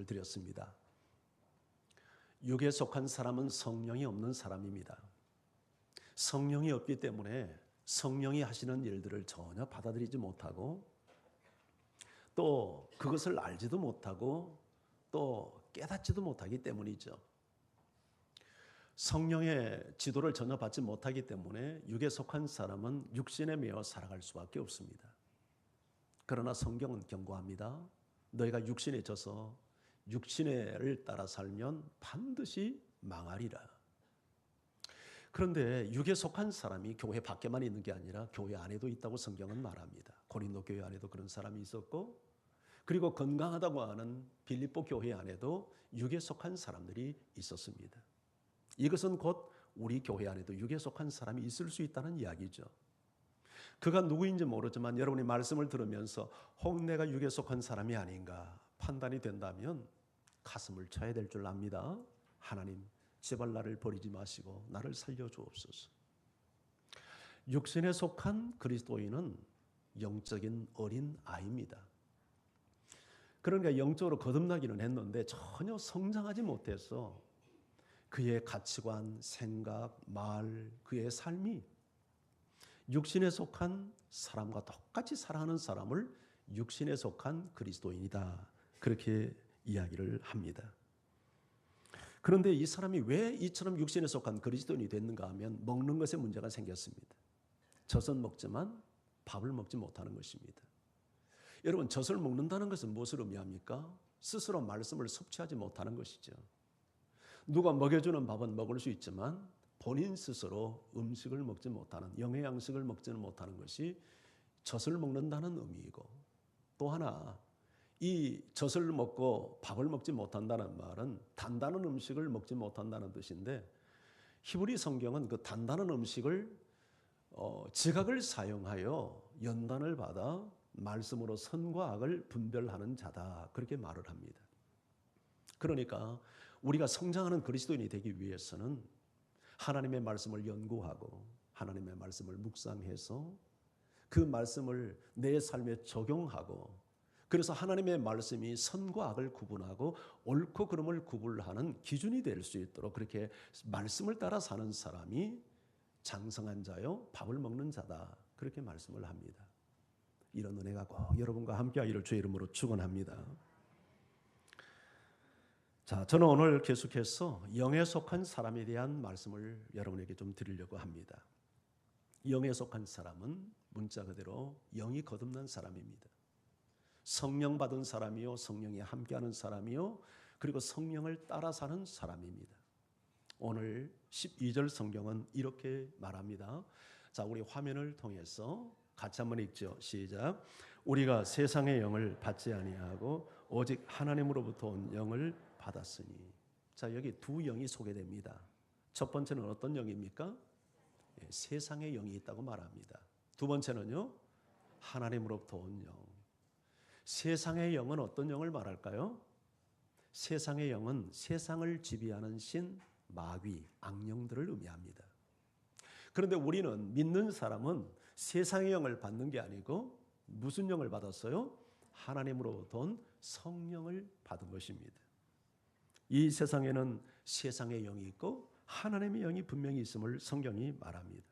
드렸습니다. 육에 속한 사람은 성령이 없는 사람입니다. 성령이 없기 때문에 성령이 하시는 일들을 전혀 받아들이지 못하고 또 그것을 알지도 못하고 또 깨닫지도 못하기 때문이죠. 성령의 지도를 전혀 받지 못하기 때문에 육에 속한 사람은 육신에 매여 살아갈 수밖에 없습니다. 그러나 성경은 경고합니다. 너희가 육신에 져서 육신을 따라 살면 반드시 망하리라. 그런데 육에 속한 사람이 교회 밖에만 있는 게 아니라 교회 안에도 있다고 성경은 말합니다. 고린도 교회 안에도 그런 사람이 있었고, 그리고 건강하다고 하는 빌립보 교회 안에도 육에 속한 사람들이 있었습니다. 이것은 곧 우리 교회 안에도 육에 속한 사람이 있을 수 있다는 이야기죠. 그가 누구인지 모르지만 여러분이 말씀을 들으면서 혹 내가 육에 속한 사람이 아닌가 판단이 된다면 가슴을 쳐야 될 줄 압니다. 하나님, 제발 나를 버리지 마시고 나를 살려주옵소서. 육신에 속한 그리스도인은 영적인 어린 아이입니다. 그러니까 영적으로 거듭나기는 했는데 전혀 성장하지 못해서 그의 가치관, 생각, 말, 그의 삶이 육신에 속한 사람과 똑같이 살아가는 사람을 육신에 속한 그리스도인이다, 그렇게 이야기를 합니다. 그런데 이 사람이 왜 이처럼 육신에 속한 그리스도인이 됐는가 하면 먹는 것에 문제가 생겼습니다. 젖은 먹지만 밥을 먹지 못하는 것입니다. 여러분, 젖을 먹는다는 것은 무엇을 의미합니까? 스스로 말씀을 섭취하지 못하는 것이죠. 누가 먹여주는 밥은 먹을 수 있지만 본인 스스로 음식을 먹지 못하는, 영양식을 먹지는 못하는 것이 젖을 먹는다는 의미이고, 또 하나 이 젖을 먹고 밥을 먹지 못한다는 말은 단단한 음식을 먹지 못한다는 뜻인데, 히브리 성경은 그 단단한 음식을 지각을 사용하여 연단을 받아 말씀으로 선과 악을 분별하는 자다, 그렇게 말을 합니다. 그러니까 우리가 성장하는 그리스도인이 되기 위해서는 하나님의 말씀을 연구하고 하나님의 말씀을 묵상해서 그 말씀을 내 삶에 적용하고, 그래서 하나님의 말씀이 선과 악을 구분하고 옳고 그름을 구분하는 기준이 될 수 있도록 그렇게 말씀을 따라 사는 사람이 장성한 자요 밥을 먹는 자다, 그렇게 말씀을 합니다. 이런 은혜가 꼭 여러분과 함께하기를 주의 이름으로 축원합니다. 자, 저는 오늘 계속해서 영에 속한 사람에 대한 말씀을 여러분에게 좀 드리려고 합니다. 영에 속한 사람은 문자 그대로 영이 거듭난 사람입니다. 성령 받은 사람이요, 성령이 함께하는 사람이요, 그리고 성령을 따라 사는 사람입니다. 오늘 12절 성경은 이렇게 말합니다. 자, 우리 화면을 통해서 같이 한번 읽죠. 시작. 우리가 세상의 영을 받지 아니하고 오직 하나님으로부터 온 영을 받았으니. 자, 여기 두 영이 소개됩니다. 첫 번째는 어떤 영입니까? 세상의 영이 있다고 말합니다. 두 번째는요, 하나님으로부터 온 영. 세상의 영은 어떤 영을 말할까요? 세상의 영은 세상을 지배하는 신, 마귀, 악령들을 의미합니다. 그런데 우리는, 믿는 사람은 세상의 영을 받는 게 아니고 무슨 영을 받았어요? 하나님으로부터 온 성령을 받은 것입니다. 이 세상에는 세상의 영이 있고 하나님의 영이 분명히 있음을 성경이 말합니다.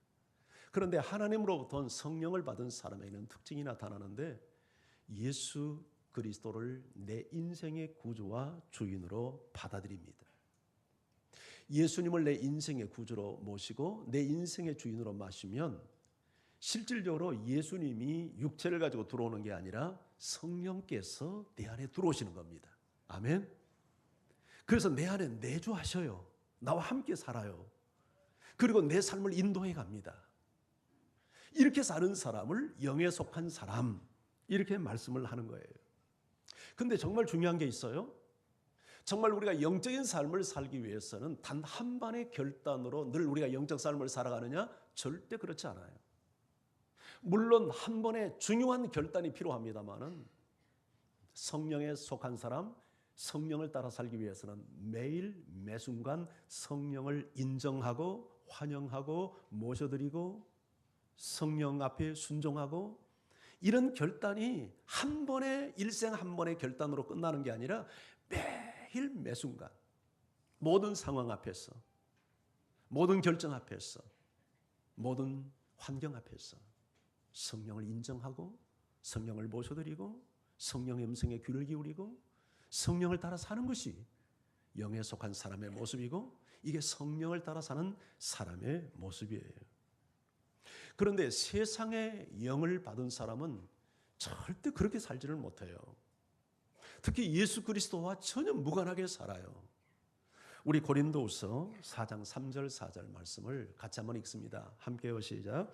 그런데 하나님으로부터 온 성령을 받은 사람에게는 특징이 나타나는데, 예수 그리스도를 내 인생의 구주와 주인으로 받아들입니다. 예수님을 내 인생의 구주로 모시고 내 인생의 주인으로 마시면 실질적으로 예수님이 육체를 가지고 들어오는 게 아니라 성령께서 내 안에 들어오시는 겁니다. 아멘. 그래서 내 안에 내주하셔요. 나와 함께 살아요. 그리고 내 삶을 인도해 갑니다. 이렇게 사는 사람을 영에 속한 사람, 이렇게 말씀을 하는 거예요. 근데 정말 중요한 게 있어요. 정말 우리가 영적인 삶을 살기 위해서는 단 한 번의 결단으로 늘 우리가 영적 삶을 살아가느냐? 절대 그렇지 않아요. 물론 한 번의 중요한 결단이 필요합니다만은 성령에 속한 사람, 성령을 따라 살기 위해서는 매일 매순간 성령을 인정하고 환영하고 모셔드리고 성령 앞에 순종하고, 이런 결단이 한 번의 일생 한 번의 결단으로 끝나는 게 아니라 매일 매순간 모든 상황 앞에서, 모든 결정 앞에서, 모든 환경 앞에서 성령을 인정하고 성령을 모셔드리고 성령의 음성에 귀를 기울이고 성령을 따라 사는 것이 영에 속한 사람의 모습이고, 이게 성령을 따라 사는 사람의 모습이에요. 그런데 세상의 영을 받은 사람은 절대 그렇게 살지를 못해요. 특히 예수 그리스도와 전혀 무관하게 살아요. 우리 고린도후서 4장 3절 4절 말씀을 같이 한번 읽습니다. 함께요, 시작.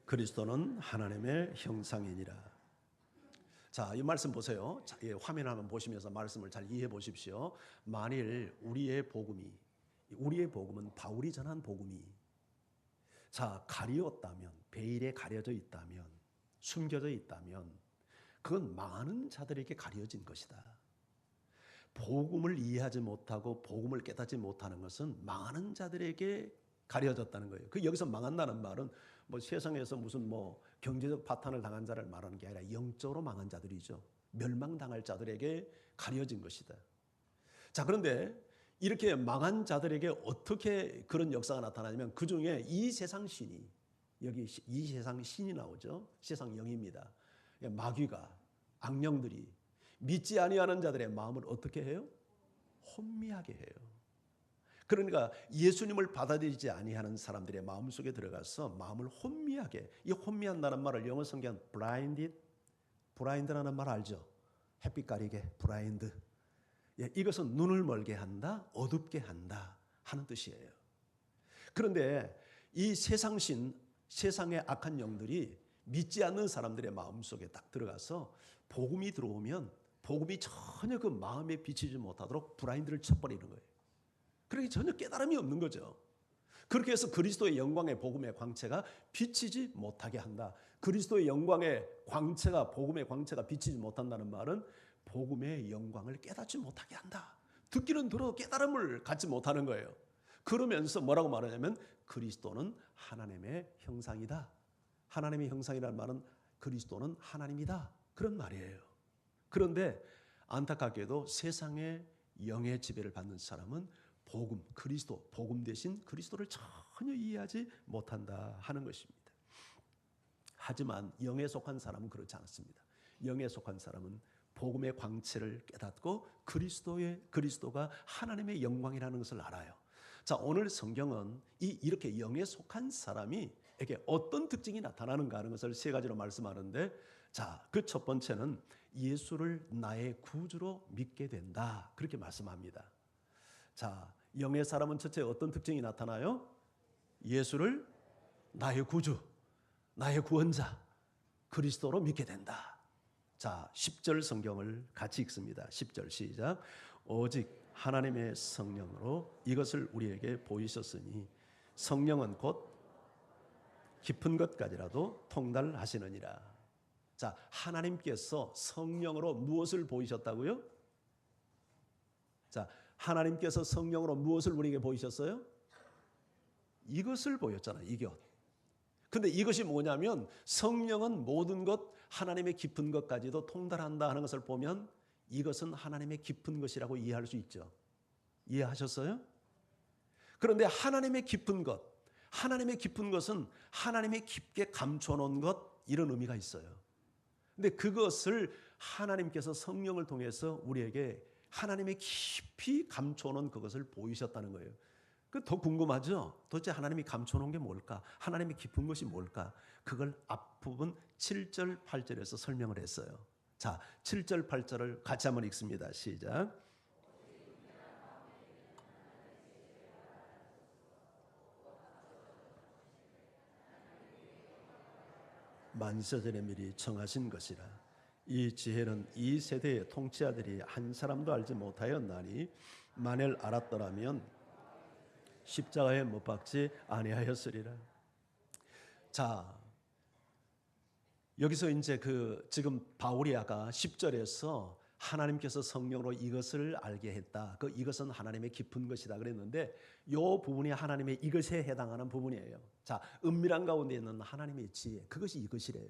그리스도는 하나님의 형상이니라. 자, 이 말씀 보세요. 자, 화면 한번 보시면서 말씀을 잘 이해해 보십시오. 만일 우리의 복음은 바울이 전한 복음이 가리웠다면, 베일에 가려져 있다면, 숨겨져 있다면 그건 많은 자들에게 가려진 것이다. 복음을 이해하지 못하고 복음을 깨닫지 못하는 것은 많은 자들에게 가려졌다는 거예요. 그 여기서 망한다는 말은 세상에서 무슨 경제적 파탄을 당한 자를 말하는 게 아니라 영적으로 망한 자들이죠. 멸망당할 자들에게 가려진 것이다. 자, 그런데 이렇게 망한 자들에게 어떻게 그런 역사가 나타나냐면, 그 중에 이 세상 신이, 여기 이 세상 신이 나오죠. 세상 영입니다. 마귀가, 악령들이 믿지 아니하는 자들의 마음을 어떻게 해요? 혼미하게 해요. 그러니까 예수님을 받아들이지 아니하는 사람들의 마음속에 들어가서 마음을 혼미하게, 이 혼미한다는 말을 영어 성경 블라인드라는 말 알죠? 햇빛 가리게, 블라인드. 이것은 눈을 멀게 한다, 어둡게 한다 하는 뜻이에요. 그런데 이 세상의 악한 영들이 믿지 않는 사람들의 마음속에 딱 들어가서 복음이 들어오면 복음이 전혀 그 마음에 비치지 못하도록 블라인드를 쳐버리는 거예요. 그러니 전혀 깨달음이 없는 거죠. 그렇게 해서 그리스도의 영광의 복음의 광채가 비치지 못하게 한다. 그리스도의 영광의 광채가, 복음의 광채가 비치지 못한다는 말은 복음의 영광을 깨닫지 못하게 한다. 듣기는 들어도 깨달음을 갖지 못하는 거예요. 그러면서 뭐라고 말하냐면 그리스도는 하나님의 형상이다. 하나님의 형상이라는 말은 그리스도는 하나님이다. 그런 말이에요. 그런데 안타깝게도 세상의 영의 지배를 받는 사람은 복음 대신 그리스도를 전혀 이해하지 못한다 하는 것입니다. 하지만 영에 속한 사람은 그렇지 않습니다. 영에 속한 사람은 복음의 광채를 깨닫고 그리스도가 하나님의 영광이라는 것을 알아요. 자, 오늘 성경은 이렇게 영에 속한 사람이에게 어떤 특징이 나타나는가 하는 것을 세 가지로 말씀하는데, 자, 그 첫 번째는 예수를 나의 구주로 믿게 된다. 그렇게 말씀합니다. 자, 영의 사람은 첫째 어떤 특징이 나타나요? 예수를 나의 구주, 나의 구원자, 그리스도로 믿게 된다. 자, 10절 성경을 같이 읽습니다. 10절 시작. 오직 하나님의 성령으로 이것을 우리에게 보이셨으니 성령은 곧 깊은 것까지라도 통달하시느니라. 자, 하나님께서 성령으로 무엇을 보이셨다고요? 자, 하나님께서 성령으로 무엇을 우리에게 보이셨어요? 이것을 보였잖아요. 이것. 근데 이것이 뭐냐면 성령은 모든 것, 하나님의 깊은 것까지도 통달한다 하는 것을 보면 이것은 하나님의 깊은 것이라고 이해할 수 있죠. 이해하셨어요? 그런데 하나님의 깊은 것은 하나님의 깊게 감춰놓은 것, 이런 의미가 있어요. 근데 그것을 하나님께서 성령을 통해서 우리에게 하나님의 깊이 감춰놓은 그것을 보이셨다는 거예요. 더 궁금하죠? 도대체 하나님이 감춰놓은 게 뭘까? 하나님의 깊은 것이 뭘까? 그걸 앞부분 7절, 8절에서 설명을 했어요. 자, 7절, 8절을 같이 한번 읽습니다. 시작. 만세전에 미리 정하신 것이라. 이 지혜는 이 세대의 통치자들이 한 사람도 알지 못하였나니 만일 알았더라면 십자가에 못 박지 아니하였으리라. 자, 여기서 이제 지금 바울이 아까 10절에서 하나님께서 성령으로 이것을 알게 했다. 이것은 하나님의 깊은 것이다 그랬는데 이 부분이 하나님의 이것에 해당하는 부분이에요. 자, 은밀한 가운데 있는 하나님의 지혜, 그것이 이것이래요.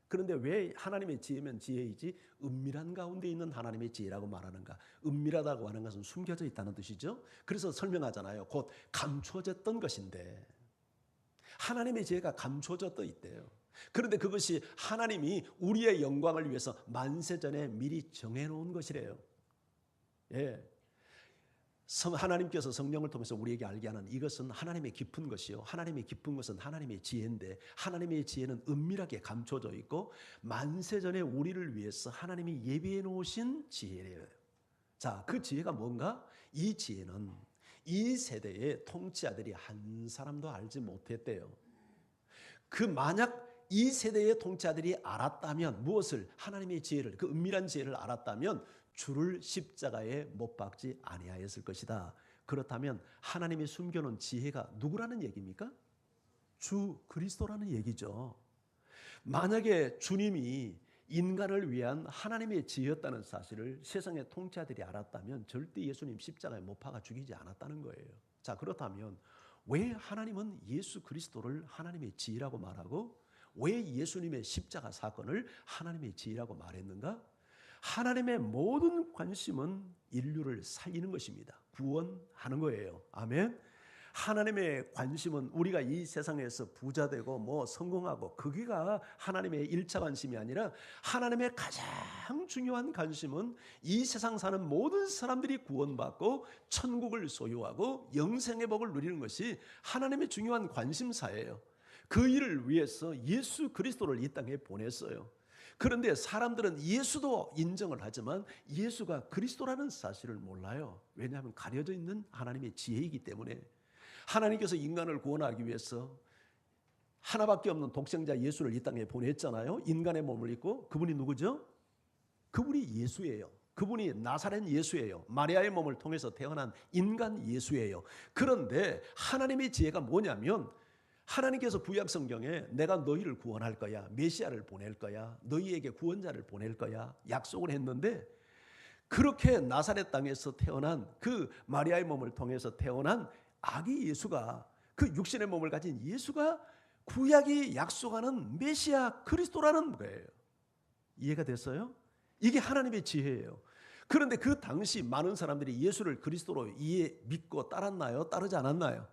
그런데 왜 하나님의 지혜면 지혜이지 은밀한 가운데 있는 하나님의 지혜라고 말하는가? 은밀하다고 하는 것은 숨겨져 있다는 뜻이죠. 그래서 설명하잖아요. 곧 감춰졌던 것인데 하나님의 지혜가 감춰져 있대요. 그런데 그것이 하나님이 우리의 영광을 위해서 만세전에 미리 정해놓은 것이래요. 예. 하나님께서 성령을 통해서 우리에게 알게 하는 이것은 하나님의 깊은 것이요. 하나님의 깊은 것은 하나님의 지혜인데 하나님의 지혜는 은밀하게 감춰져 있고 만세전에 우리를 위해서 하나님이 예비해 놓으신 지혜래요. 자, 그 지혜가 뭔가? 이 지혜는 이 세대의 통치자들이 한 사람도 알지 못했대요. 만약 이 세대의 통치자들이 알았다면 무엇을? 하나님의 지혜를, 그 은밀한 지혜를 알았다면 주를 십자가에 못 박지 아니하였을 것이다. 그렇다면 하나님이 숨겨놓은 지혜가 누구라는 얘기입니까? 주 그리스도라는 얘기죠. 만약에 주님이 인간을 위한 하나님의 지혜였다는 사실을 세상의 통치자들이 알았다면 절대 예수님 십자가에 못 박아 죽이지 않았다는 거예요. 자, 그렇다면 왜 하나님은 예수 그리스도를 하나님의 지혜라고 말하고 왜 예수님의 십자가 사건을 하나님의 지혜라고 말했는가? 하나님의 모든 관심은 인류를 살리는 것입니다. 구원하는 거예요. 아멘. 하나님의 관심은 우리가 이 세상에서 부자되고 성공하고 그게가 하나님의 1차 관심이 아니라 하나님의 가장 중요한 관심은 이 세상 사는 모든 사람들이 구원받고 천국을 소유하고 영생의 복을 누리는 것이 하나님의 중요한 관심사예요. 그 일을 위해서 예수 그리스도를 이 땅에 보냈어요. 그런데 사람들은 예수도 인정을 하지만 예수가 그리스도라는 사실을 몰라요. 왜냐하면 가려져 있는 하나님의 지혜이기 때문에. 하나님께서 인간을 구원하기 위해서 하나밖에 없는 독생자 예수를 이 땅에 보냈잖아요. 인간의 몸을 입고. 그분이 누구죠? 그분이 예수예요. 그분이 나사렛 예수예요. 마리아의 몸을 통해서 태어난 인간 예수예요. 그런데 하나님의 지혜가 뭐냐면 하나님께서 구약 성경에 내가 너희를 구원할 거야, 메시아를 보낼 거야, 너희에게 구원자를 보낼 거야 약속을 했는데 그렇게 나사렛 땅에서 태어난 그 마리아의 몸을 통해서 태어난 아기 예수가, 그 육신의 몸을 가진 예수가 구약이 약속하는 메시아 그리스도라는 거예요. 이해가 됐어요? 이게 하나님의 지혜예요. 그런데 그 당시 많은 사람들이 예수를 그리스도로 믿고 따랐나요? 따르지 않았나요?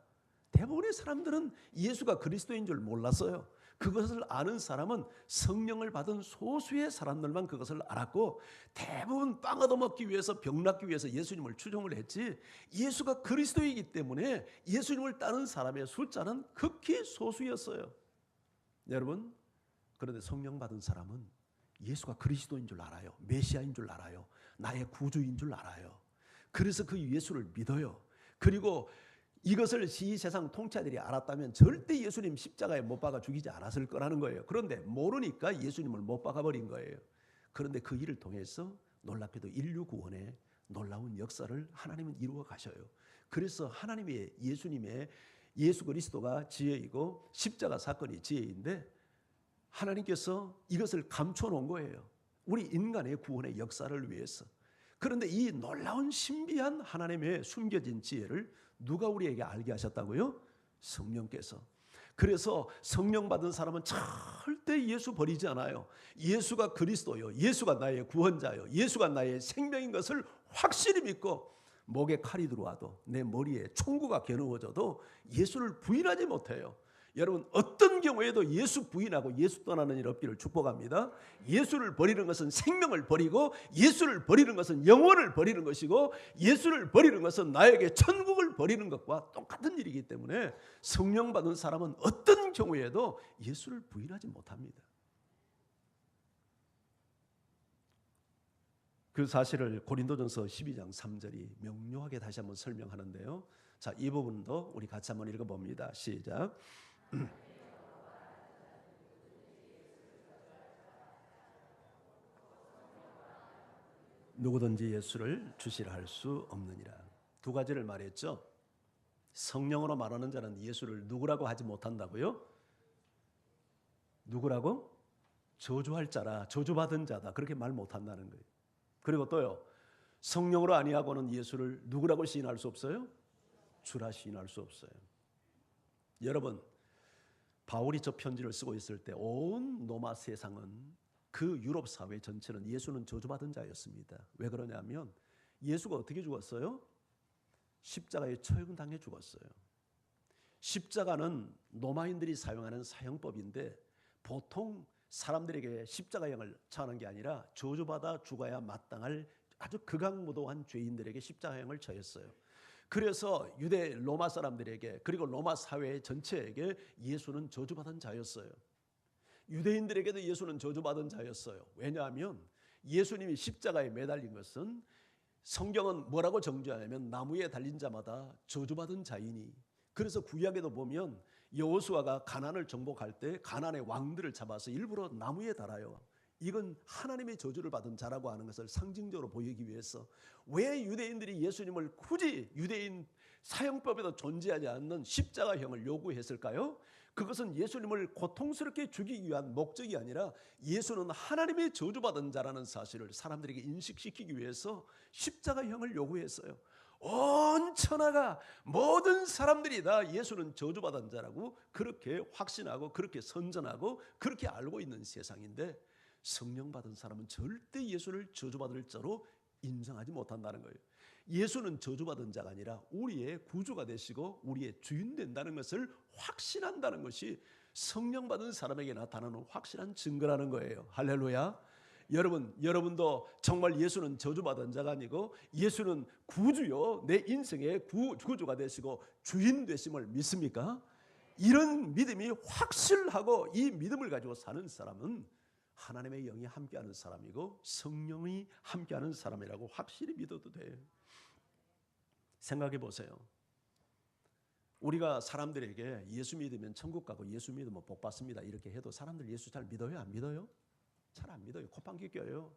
대부분의 사람들은 예수가 그리스도인 줄 몰랐어요. 그것을 아는 사람은 성령을 받은 소수의 사람들만 그것을 알았고 대부분 빵 얻어먹기 위해서 병 낫기 위해서 예수님을 추종을 했지 예수가 그리스도이기 때문에 예수님을 따르는 사람의 숫자는 극히 소수였어요. 여러분, 그런데 성령 받은 사람은 예수가 그리스도인 줄 알아요. 메시아인 줄 알아요. 나의 구주인 줄 알아요. 그래서 그 예수를 믿어요. 그리고 이것을 이 세상 통치자들이 알았다면 절대 예수님 십자가에 못 박아 죽이지 않았을 거라는 거예요. 그런데 모르니까 예수님을 못 박아버린 거예요. 그런데 그 일을 통해서 놀랍게도 인류 구원의 놀라운 역사를 하나님은 이루어 가셔요. 그래서 하나님의 예수님의 예수 그리스도가 지혜이고 십자가 사건이 지혜인데 하나님께서 이것을 감춰놓은 거예요. 우리 인간의 구원의 역사를 위해서. 그런데 이 놀라운 신비한 하나님의 숨겨진 지혜를 누가 우리에게 알게 하셨다고요? 성령께서. 그래서 성령 받은 사람은 절대 예수 버리지 않아요. 예수가 그리스도요, 예수가 나의 구원자요, 예수가 나의 생명인 것을 확실히 믿고 목에 칼이 들어와도 내 머리에 총구가 겨누어져도 예수를 부인하지 못해요. 여러분, 어떤 경우에도 예수 부인하고 예수 떠나는 일 없기를 축복합니다. 예수를 버리는 것은 생명을 버리고 예수를 버리는 것은 영혼을 버리는 것이고 예수를 버리는 것은 나에게 천국을 버리는 것과 똑같은 일이기 때문에 성령 받은 사람은 어떤 경우에도 예수를 부인하지 못합니다. 그 사실을 고린도전서 12장 3절이 명료하게 다시 한번 설명하는데요. 자, 이 부분도 우리 같이 한번 읽어봅니다. 시작. 누구든지 예수를 주시라 할 수 없느니라. 두 가지를 말했죠. 성령으로 말하는 자는 예수를 누구라고 하지 못한다고요? 누구라고? 저주할 자라, 저주받은 자다, 그렇게 말 못한다는 거예요. 그리고 또요, 성령으로 아니하고는 예수를 누구라고 시인할 수 없어요? 주라 시인할 수 없어요. 여러분, 바울이 저 편지를 쓰고 있을 때 온 로마 세상은, 그 유럽 사회 전체는 예수는 저주받은 자였습니다. 왜 그러냐면 예수가 어떻게 죽었어요? 십자가에 처형당해 죽었어요. 십자가는 로마인들이 사용하는 사형법인데 보통 사람들에게 십자가형을 처하는 게 아니라 저주받아 죽어야 마땅할 아주 극악무도한 죄인들에게 십자가형을 처했어요. 그래서 유대 로마 사람들에게, 그리고 로마 사회 전체에게 예수는 저주받은 자였어요. 유대인들에게도 예수는 저주받은 자였어요. 왜냐하면 예수님이 십자가에 매달린 것은, 성경은 뭐라고 정죄하냐면 나무에 달린 자마다 저주받은 자이니. 그래서 구약에도 보면 여호수아가 가나안을 정복할 때 가나안의 왕들을 잡아서 일부러 나무에 달아요. 이건 하나님의 저주를 받은 자라고 하는 것을 상징적으로 보이기 위해서. 왜 유대인들이 예수님을 굳이 유대인 사형법에도 존재하지 않는 십자가형을 요구했을까요? 그것은 예수님을 고통스럽게 죽이기 위한 목적이 아니라 예수는 하나님의 저주받은 자라는 사실을 사람들에게 인식시키기 위해서 십자가형을 요구했어요. 온 천하가, 모든 사람들이 다 예수는 저주받은 자라고 그렇게 확신하고 그렇게 선전하고 그렇게 알고 있는 세상인데, 성령 받은 사람은 절대 예수를 저주받을 자로 인정하지 못한다는 거예요. 예수는 저주받은 자가 아니라 우리의 구주가 되시고 우리의 주인 된다는 것을 확신한다는 것이 성령 받은 사람에게 나타나는 확실한 증거라는 거예요. 할렐루야. 여러분도 정말 예수는 저주받은 자가 아니고 예수는 구주요, 내 인생의 구주가 되시고 주인 되심을 믿습니까? 이런 믿음이 확실하고 이 믿음을 가지고 사는 사람은 하나님의 영이 함께하는 사람이고 성령이 함께하는 사람이라고 확실히 믿어도 돼요. 생각해 보세요. 우리가 사람들에게 예수 믿으면 천국 가고 예수 믿으면 복 받습니다 이렇게 해도 사람들 예수 잘 믿어요? 안 믿어요? 잘 안 믿어요. 콧방귀 껴요.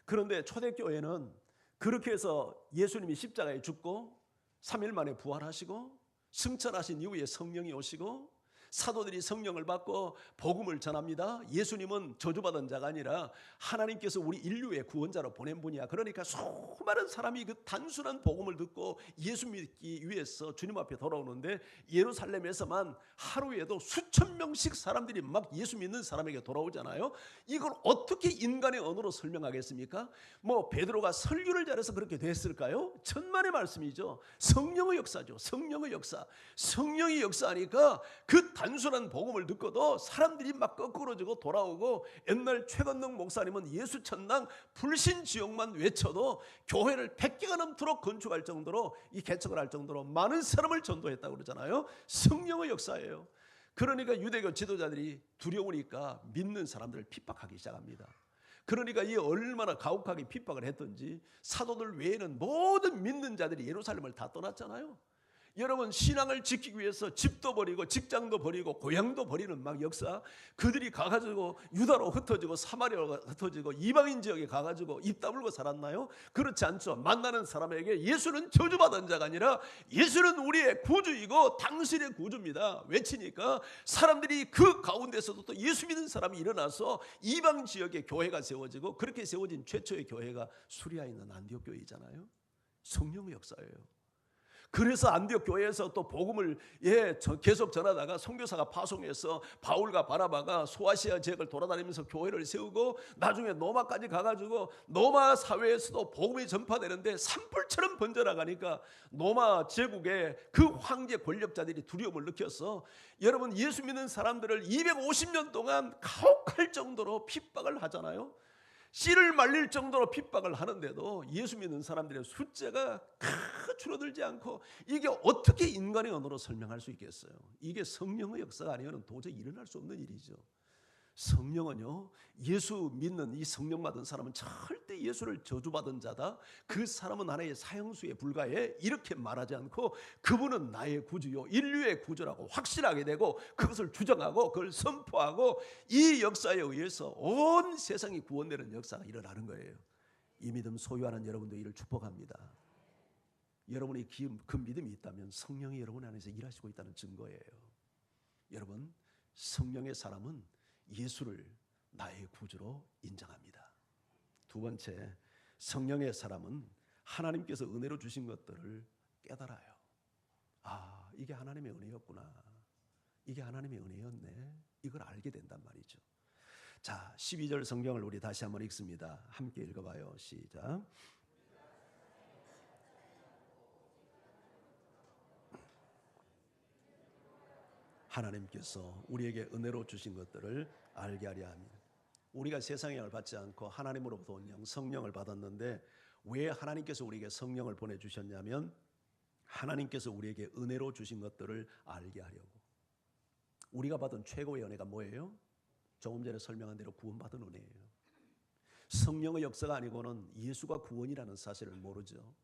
그런데 초대교회는 그렇게 해서 예수님이 십자가에 죽고 3일 만에 부활하시고 승천하신 이후에 성령이 오시고 사도들이 성령을 받고 복음을 전합니다. 예수님은 저주받은 자가 아니라 하나님께서 우리 인류의 구원자로 보낸 분이야. 그러니까 수많은 사람이 그 단순한 복음을 듣고 예수 믿기 위해서 주님 앞에 돌아오는데, 예루살렘에서만 하루에도 수천 명씩 사람들이 막 예수 믿는 사람에게 돌아오잖아요. 이걸 어떻게 인간의 언어로 설명하겠습니까? 뭐 베드로가 설교를 잘해서 그렇게 됐을까요? 천만의 말씀이죠. 성령의 역사죠. 성령의 역사. 성령이 역사하니까 그 단순한 복음을 듣고도 사람들이 막 거꾸로지고 돌아오고, 옛날 최건능 목사님은 예수 천당 불신지옥만 외쳐도 교회를 100개가 넘도록 건축할 정도로, 이 개척을 할 정도로 많은 사람을 전도했다고 그러잖아요. 성령의 역사예요. 그러니까 유대교 지도자들이 두려우니까 믿는 사람들을 핍박하기 시작합니다. 그러니까 이 얼마나 가혹하게 핍박을 했던지 사도들 외에는 모든 믿는 자들이 예루살렘을 다 떠났잖아요. 여러분, 신앙을 지키기 위해서 집도 버리고 직장도 버리고 고향도 버리는 막 역사, 그들이 가가지고 유다로 흩어지고 사마리아로 흩어지고 이방인 지역에 가가지고 입 다물고 살았나요? 그렇지 않죠. 만나는 사람에게 예수는 저주받은 자가 아니라 예수는 우리의 구주이고 당신의 구주입니다 외치니까 사람들이 그 가운데서도 또 예수 믿는 사람이 일어나서 이방 지역에 교회가 세워지고, 그렇게 세워진 최초의 교회가 수리아에 있는 안디옥 교회이잖아요. 성령의 역사예요. 그래서 안디옥 교회에서 또 복음을 계속 전하다가 선교사가 파송해서 바울과 바나바가 소아시아 지역을 돌아다니면서 교회를 세우고, 나중에 로마까지 가가지고 로마 사회에서도 복음이 전파되는데 산불처럼 번져나가니까 로마 제국의 그 황제 권력자들이 두려움을 느껴서, 여러분, 예수 믿는 사람들을 250년 동안 가혹할 정도로 핍박을 하잖아요. 씨를 말릴 정도로 핍박을 하는데도 예수 믿는 사람들의 숫자가 줄어들지 않고, 이게 어떻게 인간의 언어로 설명할 수 있겠어요? 이게 성령의 역사가 아니면 도저히 일어날 수 없는 일이죠. 성령은요, 예수 믿는 이 성령 받은 사람은 절대 예수를 저주받은 자다, 그 사람은 하나의 사형수에 불과해, 이렇게 말하지 않고 그분은 나의 구주요, 인류의 구주라고 확실하게 되고 그것을 주장하고 그걸 선포하고, 이 역사에 의해서 온 세상이 구원되는 역사가 일어나는 거예요. 이 믿음 소유하는 여러분도 이를 축복합니다. 여러분이 그 믿음이 있다면 성령이 여러분 안에서 일하시고 있다는 증거예요. 여러분, 성령의 사람은 예수를 나의 구주로 인정합니다. 두 번째, 성령의 사람은 하나님께서 은혜로 주신 것들을 깨달아요. 아, 이게 하나님의 은혜였구나. 이게 하나님의 은혜였네. 이걸 알게 된단 말이죠. 자, 12절 성경을 우리 다시 한번 읽습니다. 함께 읽어봐요. 시작. 하나님께서 우리에게 은혜로 주신 것들을 알게 하려 합니다. 우리가 세상의 영을 받지 않고 하나님으로부터 온 영 성령을 받았는데 왜 하나님께서 우리에게 성령을 보내주셨냐면 하나님께서 우리에게 은혜로 주신 것들을 알게 하려고. 우리가 받은 최고의 은혜가 뭐예요? 조금 전에 설명한 대로 구원받은 은혜예요. 성령의 역사가 아니고는 예수가 구원이라는 사실을 모르죠.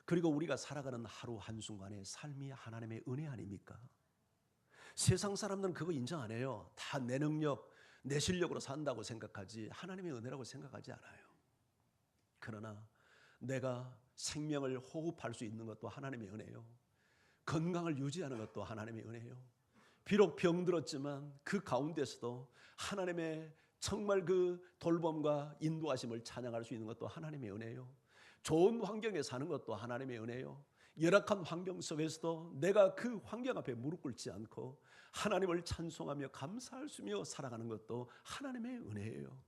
그리고 우리가 살아가는 하루 한순간의 삶이 하나님의 은혜 아닙니까? 세상 사람들은 그거 인정 안 해요. 다 내 능력, 내 실력으로 산다고 생각하지 하나님의 은혜라고 생각하지 않아요. 그러나 내가 생명을 호흡할 수 있는 것도 하나님의 은혜요. 건강을 유지하는 것도 하나님의 은혜요. 비록 병들었지만 그 가운데서도 하나님의 정말 그 돌봄과 인도하심을 찬양할 수 있는 것도 하나님의 은혜요. 좋은 환경에 사는 것도 하나님의 은혜요. 열악한 환경 속에서도 내가 그 환경 앞에 무릎 꿇지 않고 하나님을 찬송하며 감사하며 살아가는 것도 하나님의 은혜예요.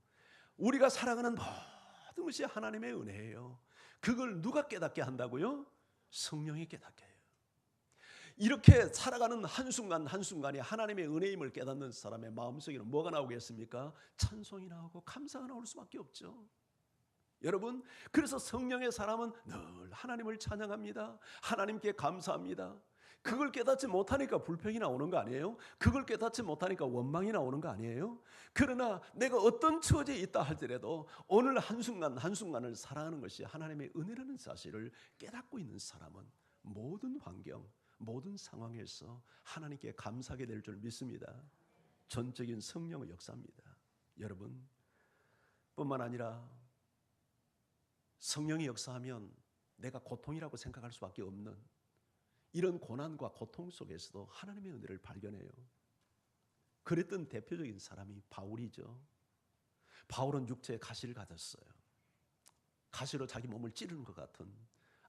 우리가 살아가는 모든 것이 하나님의 은혜예요. 그걸 누가 깨닫게 한다고요? 성령이 깨닫게 해요. 이렇게 살아가는 한순간 한순간이 하나님의 은혜임을 깨닫는 사람의 마음속에는 뭐가 나오겠습니까? 찬송이 나오고 감사가 나올 수밖에 없죠. 여러분, 그래서 성령의 사람은 늘 하나님을 찬양합니다. 하나님께 감사합니다. 그걸 깨닫지 못하니까 불평이 나오는 거 아니에요? 그걸 깨닫지 못하니까 원망이 나오는 거 아니에요? 그러나 내가 어떤 처지에 있다 할지라도 오늘 한순간 한순간을 살아가는 것이 하나님의 은혜라는 사실을 깨닫고 있는 사람은 모든 환경, 모든 상황에서 하나님께 감사하게 될 줄 믿습니다. 전적인 성령의 역사입니다. 여러분, 뿐만 아니라 성령이 역사하면 내가 고통이라고 생각할 수밖에 없는 이런 고난과 고통 속에서도 하나님의 은혜를 발견해요. 그랬던 대표적인 사람이 바울이죠. 바울은 육체에 가시를 가졌어요. 가시로 자기 몸을 찌르는 것 같은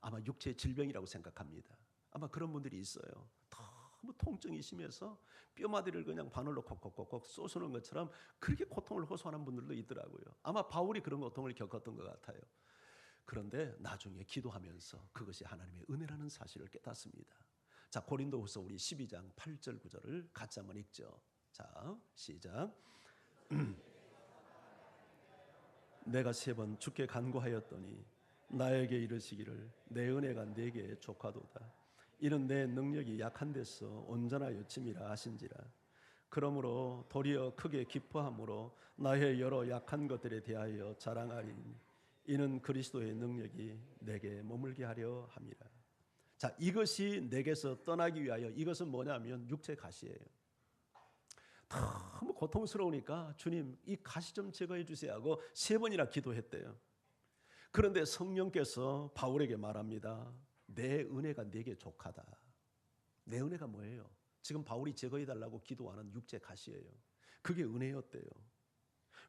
아마 육체의 질병이라고 생각합니다. 아마 그런 분들이 있어요. 너무 통증이 심해서 뼈마디를 그냥 바늘로 콕콕콕콕 쏘수는 것처럼 그렇게 고통을 호소하는 분들도 있더라고요. 아마 바울이 그런 고통을 겪었던 것 같아요. 그런데 나중에 기도하면서 그것이 하나님의 은혜라는 사실을 깨닫습니다. 자, 고린도후서 우리 12장 8절 9절을 같이 한번 읽죠. 자, 시작. 내가 3번 주께 간구하였더니 나에게 이르시기를 내 은혜가 네게 족하도다. 이는 내 능력이 약한 데서 온전하여 짐이라 하신지라. 그러므로 도리어 크게 기뻐함으로 나의 여러 약한 것들에 대하여 자랑하리니 이는 그리스도의 능력이 내게 머물게 하려 함이라. 자, 이것이 내게서 떠나기 위하여 이것은 뭐냐면 육체 가시예요. 너무 고통스러우니까 주님 이 가시 좀 제거해 주세요 하고 3번이나 기도했대요. 그런데 성령께서 바울에게 말합니다. 내 은혜가 네게 족하다. 내 은혜가 뭐예요? 지금 바울이 제거해 달라고 기도하는 육체 가시예요. 그게 은혜였대요.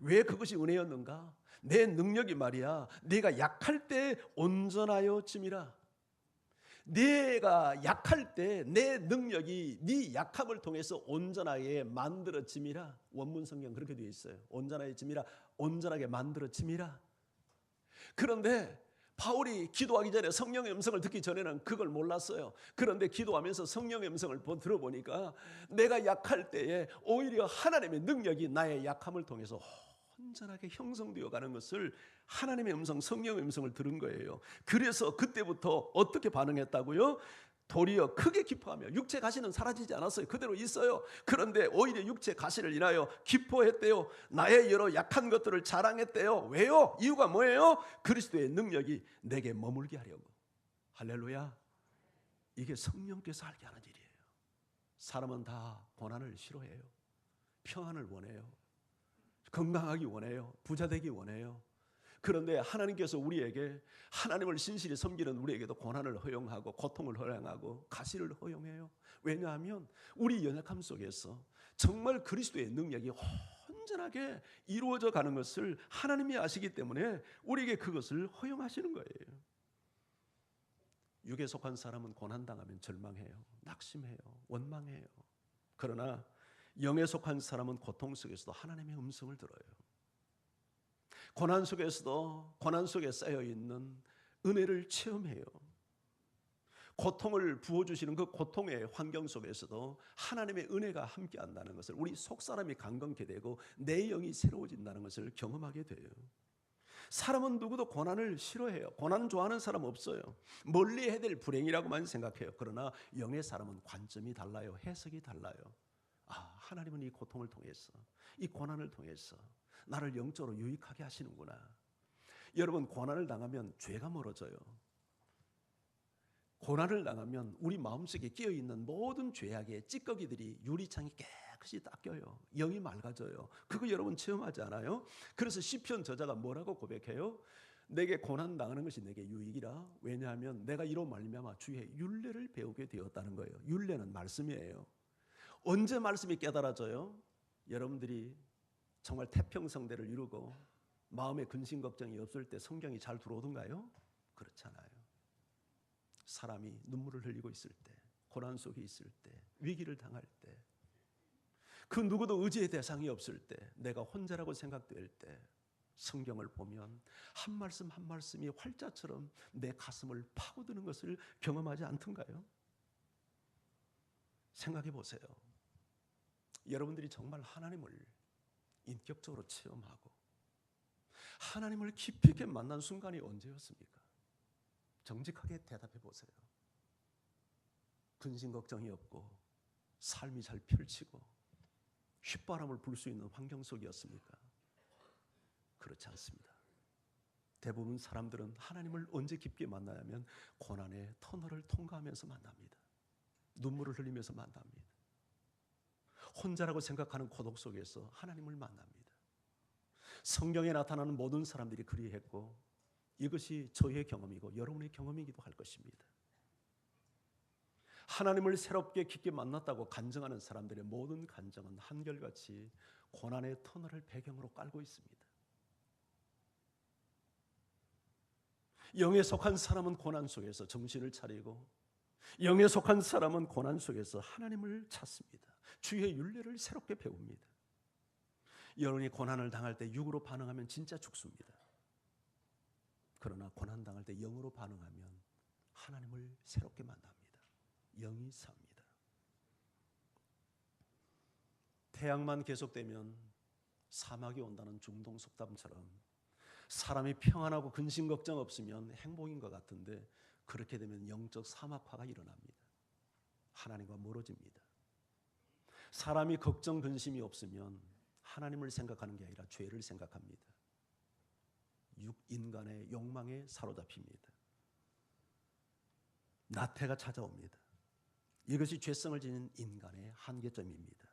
왜 그것이 은혜였는가? 내 능력이 말이야 내가 약할 때 온전하여 짐이라. 내가 약할 때 내 능력이 네 약함을 통해서 온전하게 만들어짐이라. 원문 성경 그렇게 되어 있어요. 온전하게 짐이라, 온전하게 만들어짐이라. 그런데 바울이 기도하기 전에 성령의 음성을 듣기 전에는 그걸 몰랐어요. 그런데 기도하면서 성령의 음성을 들어보니까 내가 약할 때에 오히려 하나님의 능력이 나의 약함을 통해서 온전하게 형성되어 가는 것을 하나님의 음성, 성령의 음성을 들은 거예요. 그래서 그때부터 어떻게 반응했다고요? 도리어 크게 기뻐하며, 육체 가시는 사라지지 않았어요. 그대로 있어요. 그런데 오히려 육체 가시를 인하여 기뻐했대요. 나의 여러 약한 것들을 자랑했대요. 왜요? 이유가 뭐예요? 그리스도의 능력이 내게 머물게 하려고. 할렐루야. 이게 성령께서 알게 하는 일이에요. 사람은 다 고난을 싫어해요. 평안을 원해요. 건강하기 원해요. 부자 되기 원해요. 그런데 하나님께서 우리에게, 하나님을 신실히 섬기는 우리에게도 고난을 허용하고 고통을 허용하고 가시를 허용해요. 왜냐하면 우리 연약함 속에서 정말 그리스도의 능력이 온전하게 이루어져 가는 것을 하나님이 아시기 때문에 우리에게 그것을 허용하시는 거예요. 육에 속한 사람은 고난당하면 절망해요. 낙심해요. 원망해요. 그러나 영에 속한 사람은 고통 속에서도 하나님의 음성을 들어요. 고난 속에서도 고난 속에 쌓여있는 은혜를 체험해요. 고통을 부어주시는 그 고통의 환경 속에서도 하나님의 은혜가 함께한다는 것을, 우리 속사람이 강건케 되고 내 영이 새로워진다는 것을 경험하게 돼요. 사람은 누구도 고난을 싫어해요. 고난 좋아하는 사람 없어요. 멀리해야 될 불행이라고만 생각해요. 그러나 영의 사람은 관점이 달라요. 해석이 달라요. 하나님은 이 고통을 통해서, 이 고난을 통해서 나를 영적으로 유익하게 하시는구나. 여러분, 고난을 당하면 죄가 멀어져요. 고난을 당하면 우리 마음속에 끼어있는 모든 죄악의 찌꺼기들이 유리창이 깨끗이 닦여요. 영이 맑아져요. 그거 여러분 체험하지 않아요? 그래서 시편 저자가 뭐라고 고백해요? 내게 고난 당하는 것이 내게 유익이라. 왜냐하면 내가 이로 말미암아 주의 율례를 배우게 되었다는 거예요. 율례는 말씀이에요. 언제 말씀이 깨달아져요? 여러분들이 정말 태평성대를 이루고 마음에 근심 걱정이 없을 때 성경이 잘 들어오던가요? 그렇잖아요. 사람이 눈물을 흘리고 있을 때, 고난 속에 있을 때, 위기를 당할 때, 그 누구도 의지의 대상이 없을 때, 내가 혼자라고 생각될 때 성경을 보면 한 말씀 한 말씀이 활자처럼 내 가슴을 파고드는 것을 경험하지 않던가요? 생각해 보세요. 여러분들이 정말 하나님을 인격적으로 체험하고 하나님을 깊이 있게 만난 순간이 언제였습니까? 정직하게 대답해 보세요. 근심 걱정이 없고 삶이 잘 펼치고 휘바람을 불 수 있는 환경 속이었습니까? 그렇지 않습니다. 대부분 사람들은 하나님을 언제 깊게 만나냐면 고난의 터널을 통과하면서 만납니다. 눈물을 흘리면서 만납니다. 혼자라고 생각하는 고독 속에서 하나님을 만납니다. 성경에 나타나는 모든 사람들이 그리했고 이것이 저의 경험이고 여러분의 경험이기도 할 것입니다. 하나님을 새롭게 깊게 만났다고 간증하는 사람들의 모든 간증은 한결같이 고난의 터널을 배경으로 깔고 있습니다. 영에 속한 사람은 고난 속에서 정신을 차리고 영에 속한 사람은 고난 속에서 하나님을 찾습니다. 주의 율례를 새롭게 배웁니다. 여러분이 고난을 당할 때 육으로 반응하면 진짜 죽습니다. 그러나 고난 당할 때 영으로 반응하면 하나님을 새롭게 만납니다. 영이 삽니다. 태양만 계속되면 사막이 온다는 중동 속담처럼 사람이 평안하고 근심 걱정 없으면 행복인 것 같은데 그렇게 되면 영적 사막화가 일어납니다. 하나님과 멀어집니다. 사람이 걱정 근심이 없으면 하나님을 생각하는 게 아니라 죄를 생각합니다. 인간의 욕망에 사로잡힙니다. 나태가 찾아옵니다. 이것이 죄성을 지닌 인간의 한계점입니다.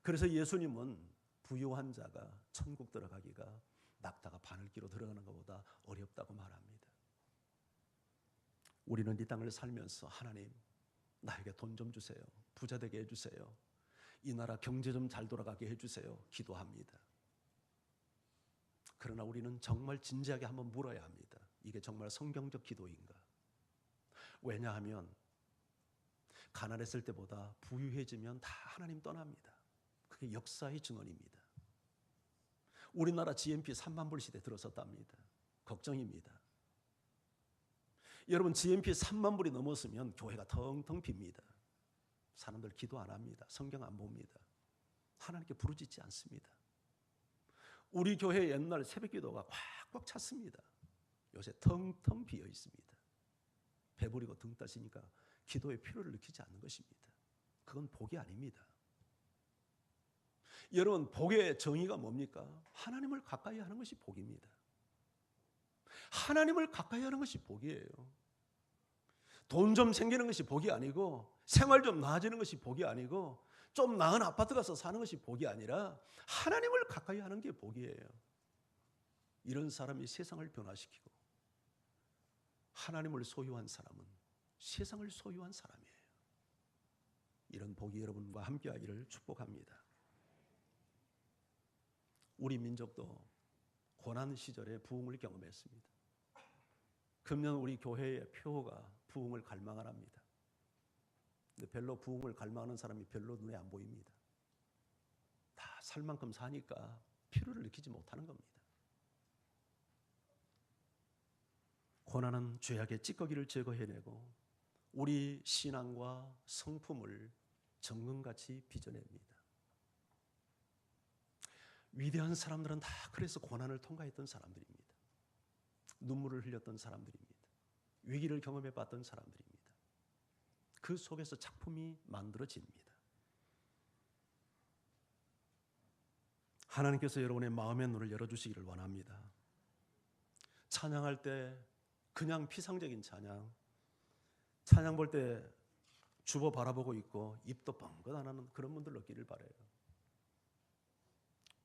그래서 예수님은 부유한 자가 천국 들어가기가 낙타가 바늘기로 들어가는 것보다 어렵다고 말합니다. 우리는 이 땅을 살면서 하나님 나에게 돈 좀 주세요. 부자 되게 해주세요. 이 나라 경제 좀 잘 돌아가게 해주세요. 기도합니다. 그러나 우리는 정말 진지하게 한번 물어야 합니다. 이게 정말 성경적 기도인가? 왜냐하면 가난했을 때보다 부유해지면 다 하나님 떠납니다. 그게 역사의 증언입니다. 우리나라 GNP 3만 불 시대 들어섰답니다. 걱정입니다. 여러분 GNP 3만 불이 넘었으면 교회가 텅텅 빕니다. 사람들 기도 안 합니다. 성경 안 봅니다. 하나님께 부르짖지 않습니다. 우리 교회 옛날 새벽기도가 꽉꽉 찼습니다. 요새 텅텅 비어 있습니다. 배부리고 등 따시니까 기도의 필요를 느끼지 않는 것입니다. 그건 복이 아닙니다. 여러분 복의 정의가 뭡니까? 하나님을 가까이 하는 것이 복입니다. 하나님을 가까이 하는 것이 복이에요. 돈 좀 생기는 것이 복이 아니고 생활 좀 나아지는 것이 복이 아니고 좀 나은 아파트 가서 사는 것이 복이 아니라 하나님을 가까이 하는 게 복이에요. 이런 사람이 세상을 변화시키고 하나님을 소유한 사람은 세상을 소유한 사람이에요. 이런 복이 여러분과 함께하기를 축복합니다. 우리 민족도 고난 시절에 부흥을 경험했습니다. 금년 우리 교회의 표가 부흥을 갈망하랍니다. 근데 별로 부흥을 갈망하는 사람이 별로 눈에 안 보입니다. 다 살 만큼 사니까 필요를 느끼지 못하는 겁니다. 고난은 죄악의 찌꺼기를 제거해내고 우리 신앙과 성품을 정금같이 빚어냅니다. 위대한 사람들은 다 그래서 고난을 통과했던 사람들입니다. 눈물을 흘렸던 사람들입니다. 위기를 경험해봤던 사람들입니다. 그 속에서 작품이 만들어집니다. 하나님께서 여러분의 마음의 눈을 열어주시기를 원합니다. 찬양할 때 그냥 피상적인 찬양 볼 때 주보 바라보고 있고 입도 뻥긋 안 하는 그런 분들 얻기를 바라요.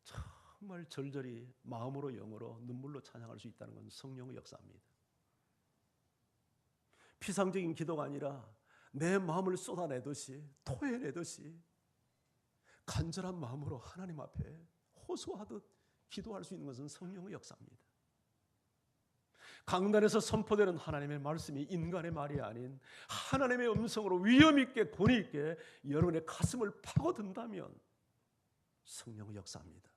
정말 절절히 마음으로 영으로 눈물로 찬양할 수 있다는 건 성령의 역사입니다. 피상적인 기도가 아니라 내 마음을 쏟아내듯이 토해내듯이 간절한 마음으로 하나님 앞에 호소하듯 기도할 수 있는 것은 성령의 역사입니다. 강단에서 선포되는 하나님의 말씀이 인간의 말이 아닌 하나님의 음성으로 위엄 있게 권위 있게 여러분의 가슴을 파고든다면 성령의 역사입니다.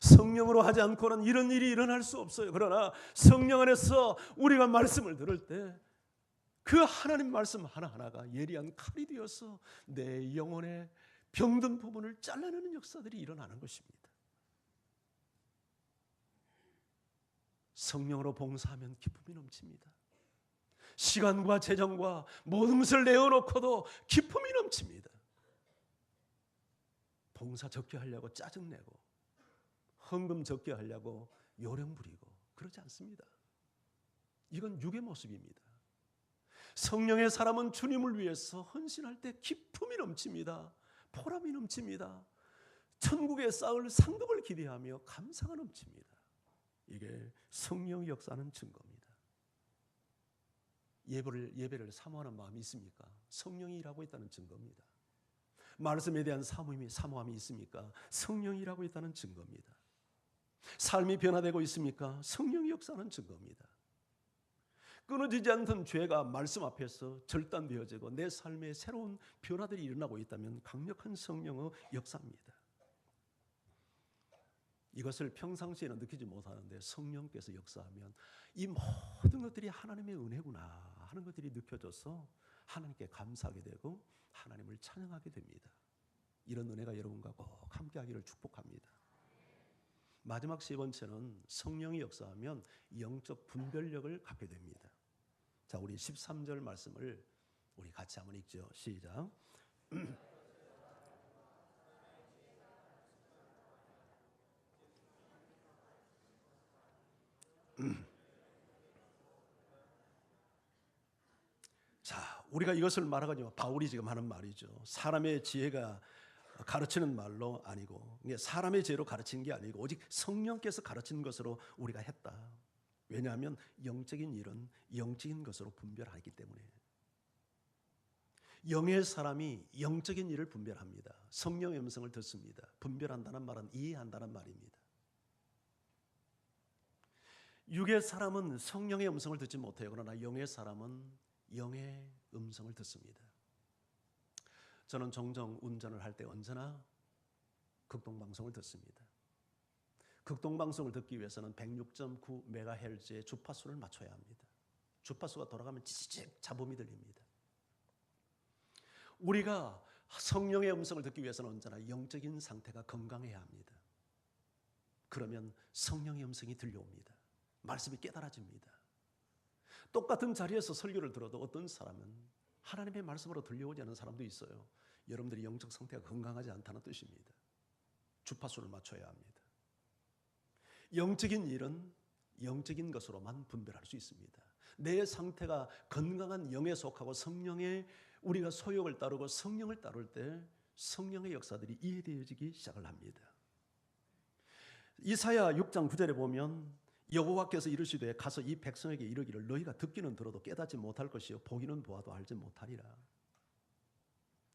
성령으로 하지 않고는 이런 일이 일어날 수 없어요. 그러나 성령 안에서 우리가 말씀을 들을 때 그 하나님 말씀 하나하나가 예리한 칼이 되어서 내 영혼의 병든 부분을 잘라내는 역사들이 일어나는 것입니다. 성령으로 봉사하면 기쁨이 넘칩니다. 시간과 재정과 모든 것을 내어놓고도 기쁨이 넘칩니다. 봉사 적게 하려고 짜증내고 헌금 적게 하려고 요령 부리고 그러지 않습니다. 이건 육의 모습입니다. 성령의 사람은 주님을 위해서 헌신할 때 기쁨이 넘칩니다. 보람이 넘칩니다. 천국에 쌓을 상급을 기대하며 감사가 넘칩니다. 이게 성령의 역사는 증거입니다. 예배를 사모하는 마음이 있습니까? 성령이 일하고 있다는 증거입니다. 말씀에 대한 사모함이 있습니까? 성령이 일하고 있다는 증거입니다. 삶이 변화되고 있습니까? 성령의 역사는 증거입니다. 끊어지지 않던 죄가 말씀 앞에서 절단되어지고 내 삶에 새로운 변화들이 일어나고 있다면 강력한 성령의 역사입니다. 이것을 평상시에는 느끼지 못하는데 성령께서 역사하면 이 모든 것들이 하나님의 은혜구나 하는 것들이 느껴져서 하나님께 감사하게 되고 하나님을 찬양하게 됩니다. 이런 은혜가 여러분과 꼭 함께하기를 축복합니다. 마지막 세 번째는 성령이 역사하면 영적 분별력을 갖게 됩니다. 자, 우리 13절 말씀을 우리 같이 한번 읽죠. 시작. 자, 우리가 이것을 말하거든요. 바울이 지금 하는 말이죠. 사람의 지혜가 가르치는 말로 아니고 사람의 지혜로 가르치는 게 아니고 오직 성령께서 가르치는 것으로 우리가 했다. 왜냐하면 영적인 일은 영적인 것으로 분별하기 때문에. 영의 사람이 영적인 일을 분별합니다. 성령의 음성을 듣습니다. 분별한다는 말은 이해한다는 말입니다. 육의 사람은 성령의 음성을 듣지 못해요. 그러나 영의 사람은 영의 음성을 듣습니다. 저는 종종 운전을 할 때 언제나 극동방송을 듣습니다. 극동방송을 듣기 위해서는 106.9MHz의 주파수를 맞춰야 합니다. 주파수가 돌아가면 찌찌직 잡음이 들립니다. 우리가 성령의 음성을 듣기 위해서는 언제나 영적인 상태가 건강해야 합니다. 그러면 성령의 음성이 들려옵니다. 말씀이 깨달아집니다. 똑같은 자리에서 설교를 들어도 어떤 사람은 하나님의 말씀으로 들려오지 않는 사람도 있어요. 여러분들이 영적 상태가 건강하지 않다는 뜻입니다. 주파수를 맞춰야 합니다. 영적인 일은 영적인 것으로만 분별할 수 있습니다. 내 상태가 건강한 영에 속하고 성령의 우리가 소욕을 따르고 성령을 따를 때 성령의 역사들이 이해되어지기 시작을 합니다. 이사야 6장 9절에 보면 여호와께서 이르시되 가서 이 백성에게 이르기를 너희가 듣기는 들어도 깨닫지 못할 것이요 보기는 보아도 알지 못하리라.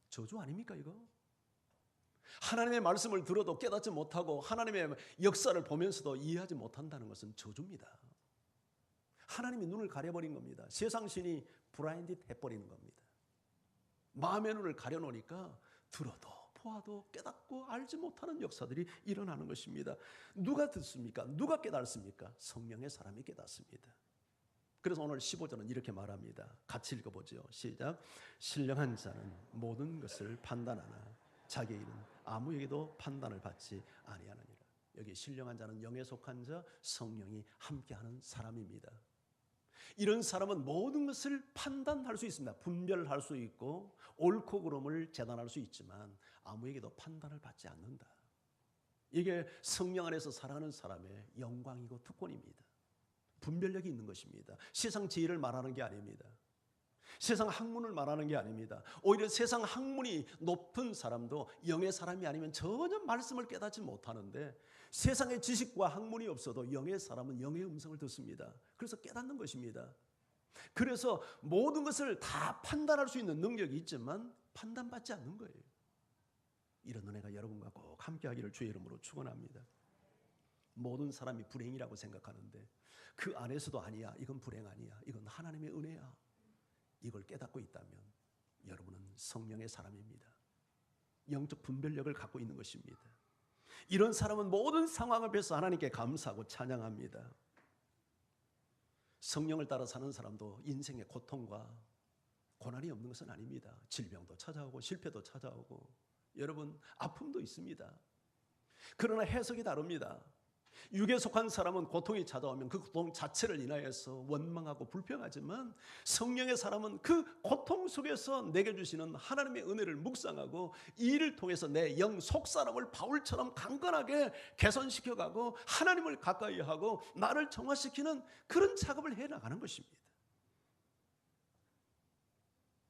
저주 아닙니까 이거? 하나님의 말씀을 들어도 깨닫지 못하고 하나님의 역사를 보면서도 이해하지 못한다는 것은 저주입니다. 하나님이 눈을 가려버린 겁니다. 세상 신이 브라인드 해버리는 겁니다. 마음의 눈을 가려놓으니까 들어도 보아도 깨닫고 알지 못하는 역사들이 일어나는 것입니다. 누가 듣습니까? 누가 깨닫습니까? 성령의 사람이 깨닫습니다. 그래서 오늘 15절은 이렇게 말합니다. 같이 읽어보죠. 시작. 신령한 자는 모든 것을 판단하나 자기 일은 아무에게도 판단을 받지 아니하느니라. 여기 신령한 자는 영에 속한 자, 성령이 함께하는 사람입니다. 이런 사람은 모든 것을 판단할 수 있습니다. 분별할 수 있고 옳고 그름을 재단할 수 있지만 아무에게도 판단을 받지 않는다. 이게 성령 안에서 살아가는 사람의 영광이고 특권입니다. 분별력이 있는 것입니다. 세상 지혜를 말하는 게 아닙니다. 세상 학문을 말하는 게 아닙니다. 오히려 세상 학문이 높은 사람도 영의 사람이 아니면 전혀 말씀을 깨닫지 못하는데, 세상의 지식과 학문이 없어도 영의 사람은 영의 음성을 듣습니다. 그래서 깨닫는 것입니다. 그래서 모든 것을 다 판단할 수 있는 능력이 있지만 판단받지 않는 거예요. 이런 은혜가 여러분과 꼭 함께하기를 주의 이름으로 축원합니다. 모든 사람이 불행이라고 생각하는데 그 안에서도 아니야, 이건 불행 아니야, 이건 하나님의 은혜야, 이걸 깨닫고 있다면 여러분은 성령의 사람입니다. 영적 분별력을 갖고 있는 것입니다. 이런 사람은 모든 상황 앞에서 하나님께 감사하고 찬양합니다. 성령을 따라 사는 사람도 인생의 고통과 고난이 없는 것은 아닙니다. 질병도 찾아오고 실패도 찾아오고 여러분 아픔도 있습니다. 그러나 해석이 다릅니다. 육에 속한 사람은 고통이 찾아오면 그 고통 자체를 인하여서 원망하고 불평하지만 성령의 사람은 그 고통 속에서 내게 주시는 하나님의 은혜를 묵상하고 이 일을 통해서 내 영 속사람을 바울처럼 강건하게 개선시켜가고 하나님을 가까이 하고 나를 정화시키는 그런 작업을 해나가는 것입니다.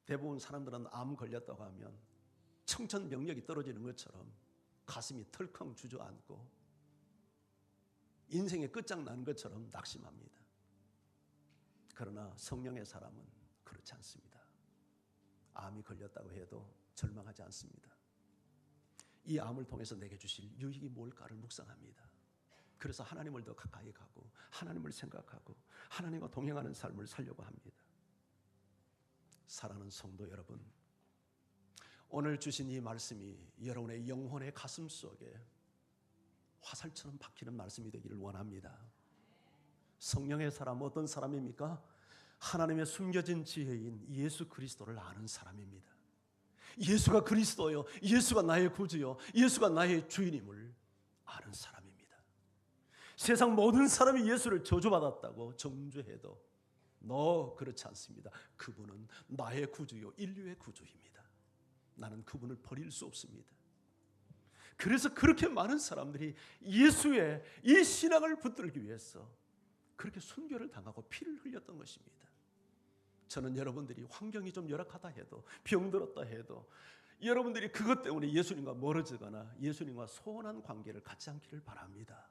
대부분 사람들은 암 걸렸다고 하면 청천벽력이 떨어지는 것처럼 가슴이 털컹 주저앉고 인생의 끝장난 것처럼 낙심합니다. 그러나 성령의 사람은 그렇지 않습니다. 암이 걸렸다고 해도 절망하지 않습니다. 이 암을 통해서 내게 주실 유익이 뭘까를 묵상합니다. 그래서 하나님을 더 가까이 가고 하나님을 생각하고 하나님과 동행하는 삶을 살려고 합니다. 사랑하는 성도 여러분, 오늘 주신 이 말씀이 여러분의 영혼의 가슴 속에 화살처럼 박히는 말씀이 되기를 원합니다. 성령의 사람 어떤 사람입니까? 하나님의 숨겨진 지혜인 예수 그리스도를 아는 사람입니다. 예수가 그리스도요, 예수가 나의 구주요, 예수가 나의 주인임을 아는 사람입니다. 세상 모든 사람이 예수를 저주받았다고 정죄해도 너 그렇지 않습니다. 그분은 나의 구주요, 인류의 구주입니다. 나는 그분을 버릴 수 없습니다. 그래서 그렇게 많은 사람들이 예수의 이 신앙을 붙들기 위해서 그렇게 순교를 당하고 피를 흘렸던 것입니다. 저는 여러분들이 환경이 좀 열악하다 해도, 병들었다 해도 여러분들이 그것 때문에 예수님과 멀어지거나 예수님과 소원한 관계를 갖지 않기를 바랍니다.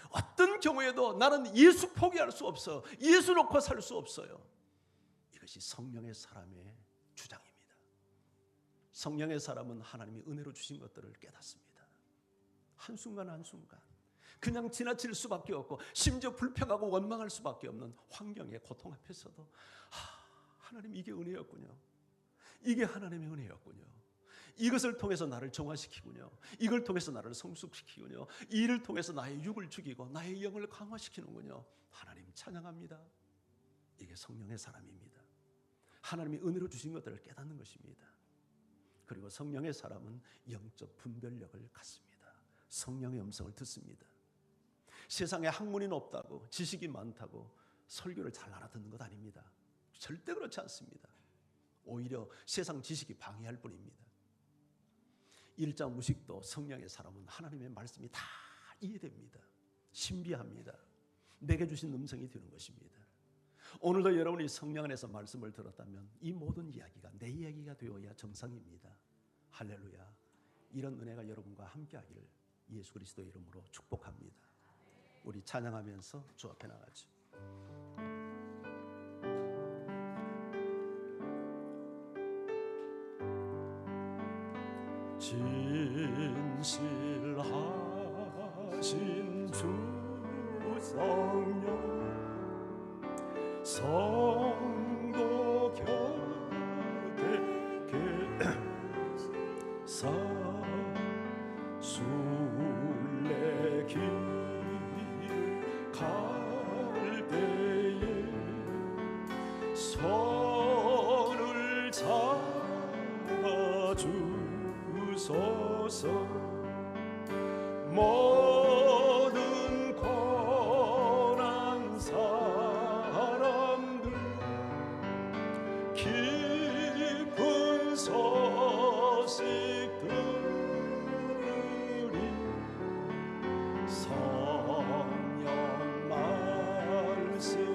어떤 경우에도 나는 예수 포기할 수 없어, 예수 놓고 살 수 없어요. 이것이 성령의 사람의 주장입니다. 성령의 사람은 하나님이 은혜로 주신 것들을 깨닫습니다. 한순간 한순간 그냥 지나칠 수밖에 없고 심지어 불평하고 원망할 수밖에 없는 환경의 고통 앞에서도 하나님 이게 은혜였군요. 이게 하나님의 은혜였군요. 이것을 통해서 나를 정화시키군요. 이걸 통해서 나를 성숙시키군요. 이 일을 통해서 나의 육을 죽이고 나의 영을 강화시키는군요. 하나님 찬양합니다. 이게 성령의 사람입니다. 하나님이 은혜로 주신 것들을 깨닫는 것입니다. 그리고 성령의 사람은 영적 분별력을 갖습니다. 성령의 음성을 듣습니다. 세상에 학문이 높다고 지식이 많다고 설교를 잘 알아듣는 것 아닙니다. 절대 그렇지 않습니다. 오히려 세상 지식이 방해할 뿐입니다. 일자 무식도 성령의 사람은 하나님의 말씀이 다 이해됩니다. 신비합니다. 내게 주신 음성이 되는 것입니다. 오늘도 여러분이 성령 안에서 말씀을 들었다면 이 모든 이야기가 내 이야기가 되어야 정상입니다. 할렐루야. 이런 은혜가 여러분과 함께하기를 예수 그리스도의 이름으로 축복합니다. 우리 찬양하면서 주 앞에 나가죠. 진실하신 주 성령 성도 곁에 계사 순례길 갈 때에 손을 잡아주소서. 모든 고난 사람들 깊은 소식 들으리. 성령 말씀하기를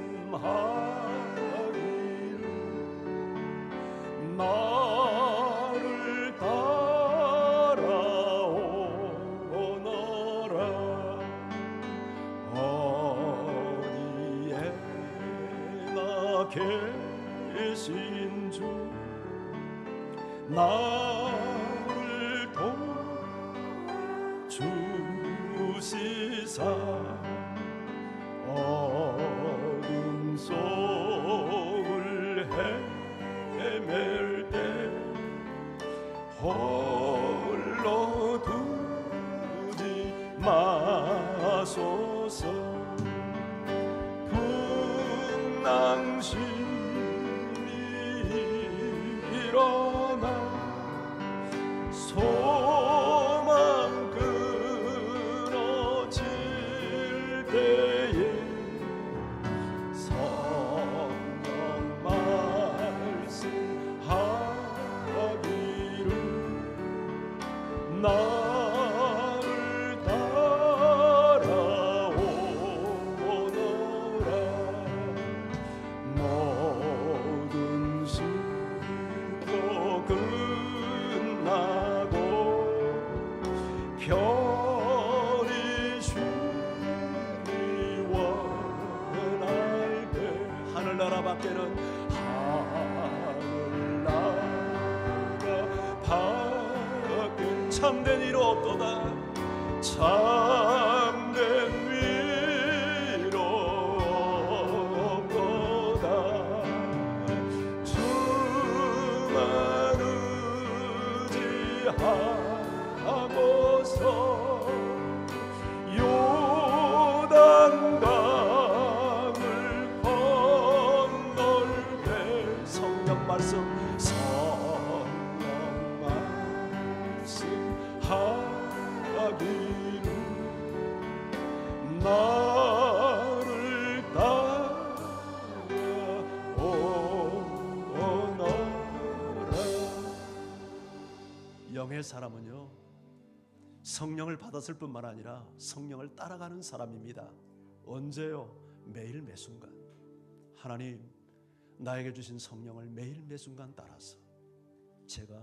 나를 따라오너라. 어디에나 계신 주 나를 도와주시사. 어둠 속을 헤맬 때 홀로 두지 마소서. 풍랑심이 일어나 소망 끊어질 때에 성령 말씀하기를 나를 따라오너라. 모든 수고 끝나고 편히 쉬니 원할 때 하늘나라 밖에는 참된 위로 없도다. 참된 위로 없도다. 주만 의지하고서 요단강을 건널 때 성령 말씀 하기를 나를 따라오너라. 영의 사람은요 성령을 받았을 뿐만 아니라 성령을 따라가는 사람입니다. 언제요? 매일 매순간. 하나님 나에게 주신 성령을 매일 매순간 따라서 제가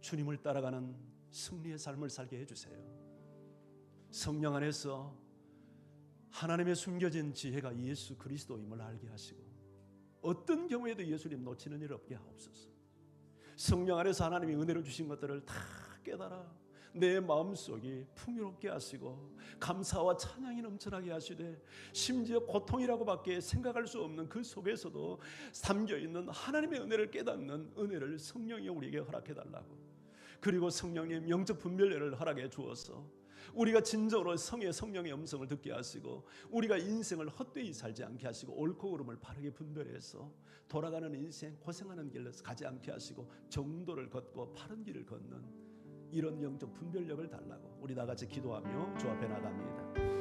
주님을 따라가는 승리의 삶을 살게 해주세요. 성령 안에서 하나님의 숨겨진 지혜가 예수 그리스도임을 알게 하시고 어떤 경우에도 예수님 놓치는 일 없게 하옵소서. 성령 안에서 하나님이 은혜로 주신 것들을 다 깨달아 내 마음속이 풍요롭게 하시고 감사와 찬양이 넘쳐나게 하시되 심지어 고통이라고밖에 생각할 수 없는 그 속에서도 담겨있는 하나님의 은혜를 깨닫는 은혜를 성령이 우리에게 허락해달라고. 그리고 성령님 영적 분별력을 허락해 주어서 우리가 진정으로 성령의 음성을 듣게 하시고 우리가 인생을 헛되이 살지 않게 하시고 옳고 그름을 바르게 분별해서 돌아가는 인생 고생하는 길로 가지 않게 하시고 정도를 걷고 바른 길을 걷는 이런 영적 분별력을 달라고 우리 다 같이 기도하며 주 앞에 나갑니다.